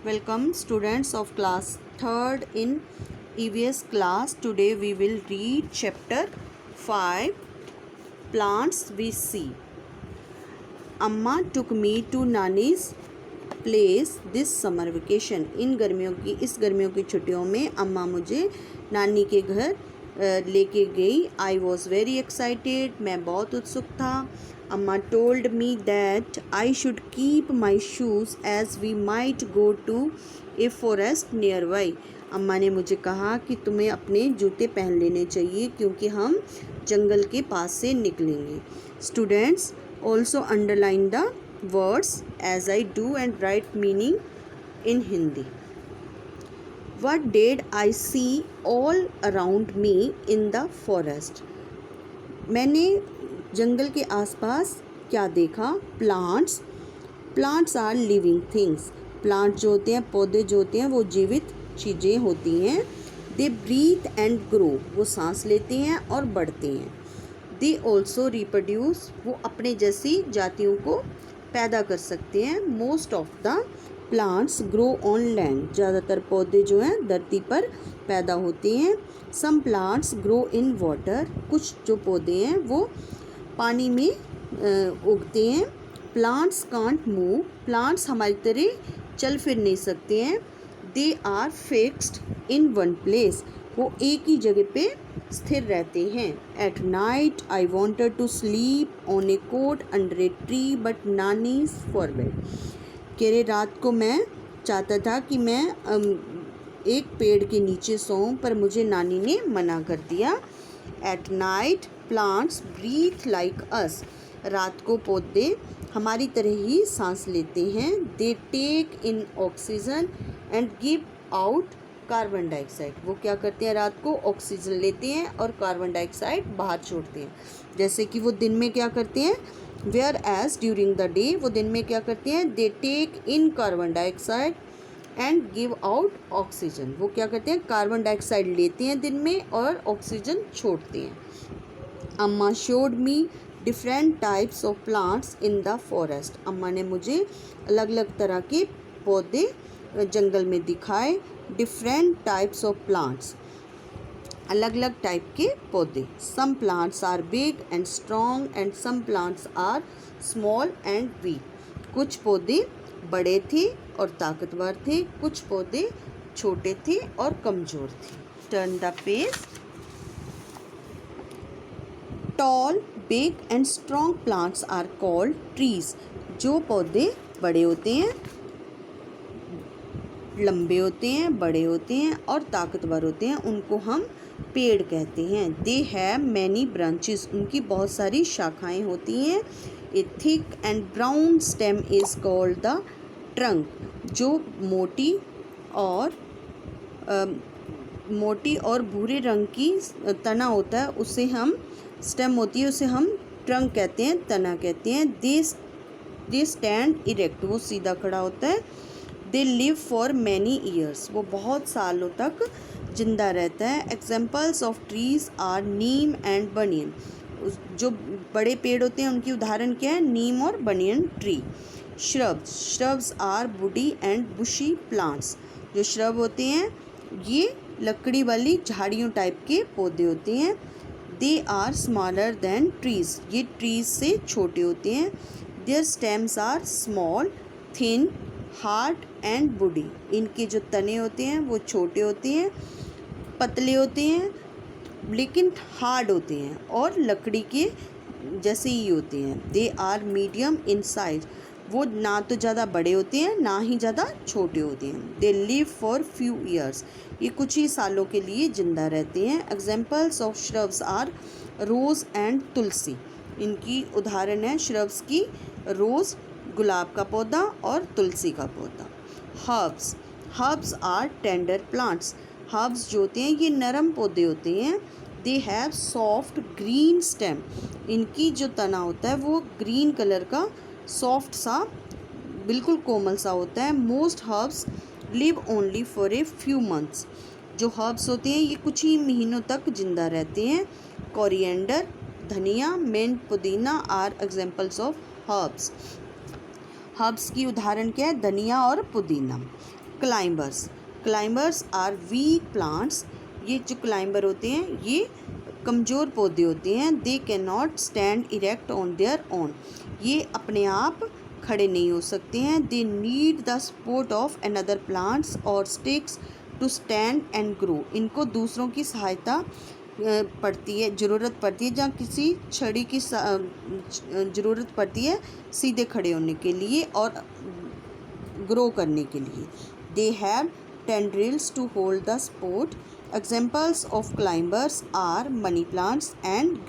Welcome students of class 3rd in EVS class. Today we will read chapter 5 Plants we see. Amma took me to Nani's place this summer vacation. इस गर्मियों की छुट्टियों में अम्मा मुझे नानी के घर लेके गई. I was very excited. मैं बहुत उत्सुक था. अम्मा told me that I should keep my shoes as we might go to a forest nearby. अम्मा ने मुझे कहा कि तुम्हें अपने जूते पहन लेने चाहिए क्योंकि हम जंगल के पास से निकलेंगे. Students also underline the words as I do and write meaning in Hindi. What did I see all around me in the forest? मैंने जंगल के आसपास क्या देखा? Plants. Plants are living things. Plant जो होते हैं, पौधे जो होते हैं, वो जीवित चीज़ें होती हैं. They breathe and grow. वो सांस लेते हैं और बढ़ते हैं. They also reproduce. वो अपने जैसी जातियों को पैदा कर सकते हैं. Most of the plants grow on land. ज़्यादातर पौधे जो हैं धरती पर पैदा होते हैं. Some plants grow in water. कुछ जो पौधे हैं वो पानी में उगते हैं. Plants can't move. प्लांट्स हमारी तरह चल फिर नहीं सकते हैं. They are fixed in one place. वो एक ही जगह पे स्थिर रहते हैं. At night I wanted to sleep on a cot under a tree but नानी फॉरवर्ड. कह रहे रात को मैं चाहता था कि मैं एक पेड़ के नीचे सोऊं पर मुझे नानी ने मना कर दिया. At night plants breathe like us. रात को पौधे हमारी तरह ही सांस लेते हैं. They take in oxygen and give out carbon dioxide. वो क्या करते हैं? रात को ऑक्सीजन लेते हैं और कार्बन डाइऑक्साइड बाहर छोड़ते हैं. जैसे कि वो दिन में क्या करते हैं, whereas during the day वो दिन में क्या करते हैं? They take in carbon dioxide and give out oxygen. वो क्या करते हैं? कार्बन डाइऑक्साइड लेते हैं दिन में और ऑक्सीजन छोड़ते हैं. अम्मा showed me different types of plants in the forest. अम्मा ने मुझे अलग अलग तरह के पौधे जंगल में दिखाए. डिफरेंट टाइप्स ऑफ प्लांट्स, अलग अलग टाइप के पौधे. Some plants are big and strong and some plants are small and weak. कुछ पौधे बड़े थे और ताकतवर थे. कुछ पौधे छोटे थे और कमज़ोर थे. Turn the page. Tall big and strong plants are called trees. जो पौधे बड़े होते हैं, लंबे होते हैं, बड़े होते हैं और ताकतवर होते हैं, उनको हम पेड़ कहते हैं. They have many branches. उनकी बहुत सारी शाखाएं होती हैं. ए thick and brown stem is called the trunk. जो मोटी और भूरे रंग की तना होता है उसे हम स्टेम होती है, उसे हम ट्रंक कहते हैं, तना कहते हैं. They stand erect. वो सीधा खड़ा होता है. They live for many years. वो बहुत सालों तक जिंदा रहता है. Examples of trees are neem and banyan. जो बड़े पेड़ होते हैं उनकी उदाहरण क्या है? नीम और banyan tree. Shrubs are woody and bushy plants. जो श्रब होते हैं ये लकड़ी वाली झाड़ियों टाइप के पौधे होते हैं. They are smaller than trees. ये ट्रीज से छोटे होते हैं. Their stems are small, thin, hard and woody. इनके जो तने होते हैं वो छोटे होते हैं, पतले होते हैं, लेकिन हार्ड होते हैं और लकड़ी के जैसे ही होते हैं. They are medium in size. वो ना तो ज़्यादा बड़े होते हैं ना ही ज़्यादा छोटे होते हैं. They live for few years. ये कुछ ही सालों के लिए ज़िंदा रहते हैं. Examples of shrubs are rose and tulsi. इनकी उदाहरण है श्रब्स की रोज़ गुलाब का पौधा और तुलसी का पौधा. Herbs are tender plants. Herbs जो होते हैं ये नरम पौधे होते हैं. They have soft green stem. इनकी जो तना होता है वो ग्रीन कलर का सॉफ्ट सा बिल्कुल कोमल सा होता है. Most herbs live only for a few months. जो हर्ब्स होते हैं ये कुछ ही महीनों तक जिंदा रहते हैं. कोरिएंडर, धनिया, मिंट, पुदीना are examples of herbs. Herbs की उदाहरण क्या है? धनिया और पुदीना. Climbers are weak plants. ये जो क्लाइंबर होते हैं ये कमज़ोर पौधे होते हैं। They can not stand erect on their own. ये अपने आप खड़े नहीं हो सकते हैं। They need the support of another plants और sticks to stand and grow. इनको दूसरों की सहायता पड़ती है, ज़रूरत पड़ती है, जहाँ किसी छड़ी की ज़रूरत पड़ती है सीधे खड़े होने के लिए और ग्रो करने के लिए। They have tendrils to hold the support. Examples of climbers are money plants and